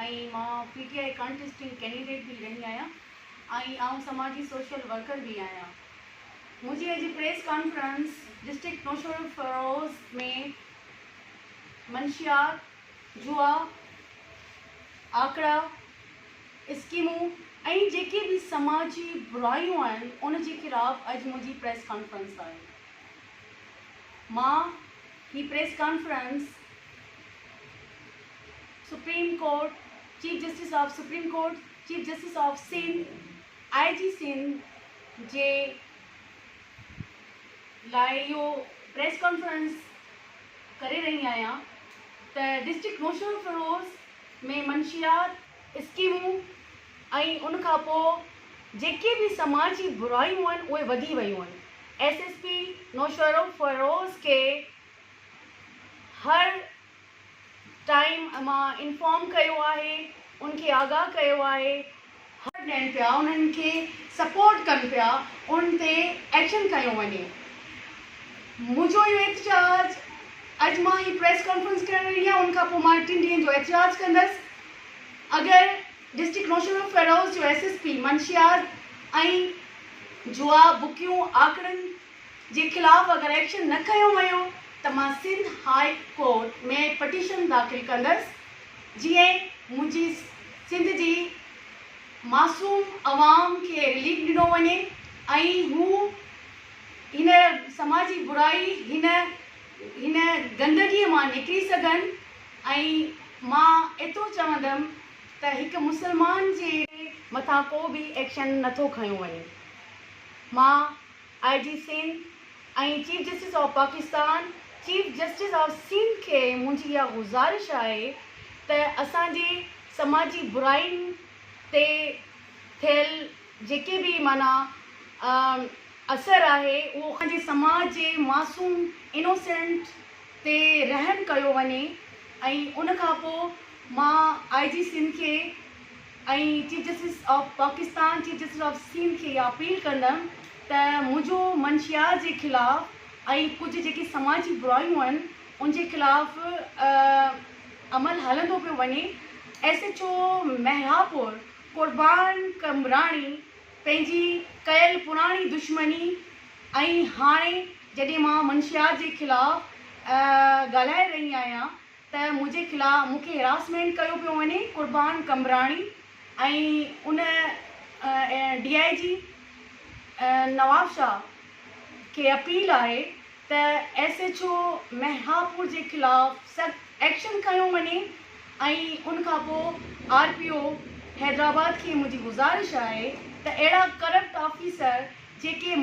ऐं मां PTI contesting candidate भी रही आहियां ऐं समाजी सोशल वर्कर भी आहियां। मुझे अॼु press conference district Naushahro Feroze में मंशियात, जुआ, आंकड़ा, स्कीमूं ऐं जेके भी समाजी बुराइयूं आहिनि उन जे खिलाफ़ अॼु मुंहिंजी प्रेस कॉन्फ्रेंस आहे। मां ही press conference Supreme Court, chief justice of Supreme Court, chief justice of Sindh, IG Sindh जे लाइ इहो प्रेस कॉन्फ्रेंस करे रही आहियां त डिस्ट्रिक्ट नौशहर फ़िरोज़ में मंशियात, स्कीमूं ऐं उन खां पोइ जेके भी समाजी बुराइयूं आहिनि उहे वधी वियूं आहिनि। SSP नौशहर फ़िरोज़ खे हर टाइम मां इन्फॉर्म कयो आहे, उनखे आगाह कयो आहे, हर ॾियनि पिया, उन्हनि खे सपोर्ट कनि पिया, उन ते एक्शन कयो वञे। मुंहिंजो इहो एहतिजाज अॼु मां ही प्रेस कॉन्फ्रेंस करे रही आहियां, उनखां पोइ मां 3 ॾींहंनि जो एहतिजाज कंदसि। अगरि डिस्ट्रिक्ट नौशहर फ़िरोज़ जो SSP मंशियात ऐं जुआ, बुकियूं, आंकड़नि जे खिलाफ़ अगरि एक्शन न कयो वियो त मां सिंध हाई कोर्ट में पटिशन दाख़िल कंदसि, जीअं मुंहिंजी सिंध जी मासूम अवाम खे रिलीफ ॾिनो वञे ऐं हू हिन समाजी बुराई, हिन गंदगीअ मां निकिरी सघनि। ऐं मां एतिरो चवंदमि त हिकु मुसलमान जे मथां को बि एक्शन नथो खयो वञे। मां IG सिंध ऐं chief justice of Pakistan, chief justice of Sindh खे मुंहिंजी इहा गुज़ारिश आहे त असांजी समाजी बुराइनि ते थियल जेके भी माना असर आहे उहो असांजे समाज जे मासूम इनोसेंट ते रहम कयो वञे। ऐं उन खां पोइ मां IG सिंध खे ऐं chief justice of Pakistan, chief justice of Sindh खे इहा अपील कंदमि त मुंहिंजो मंशियात जे खिलाफ़ ऐं कुझु जेकी समाजी बुराइयूं आहिनि उनजे खिलाफ़ अमल हलंदो पियो वञे। SHO महिरापुर कुर्बान कमराणी पंहिंजी कयल पुराणी दुश्मनी ऐं हाणे जॾहिं मां मंशियात जे खिलाफ़ ॻाल्हाए रही आहियां त मूंखे हिरासमेंट कयो पियो वञे कुर्बान कमराणी ऐं उन DIG नवाब शाह खे अपील आहे त SHO महिरापुर जे खिलाफ़ सख़्तु एक्शन खयो वञे। ऐं उन खां पोइ RPO हैदराबाद खे मुंहिंजी गुज़ारिश आहे त अहिड़ा करप्ट ऑफिसर जेके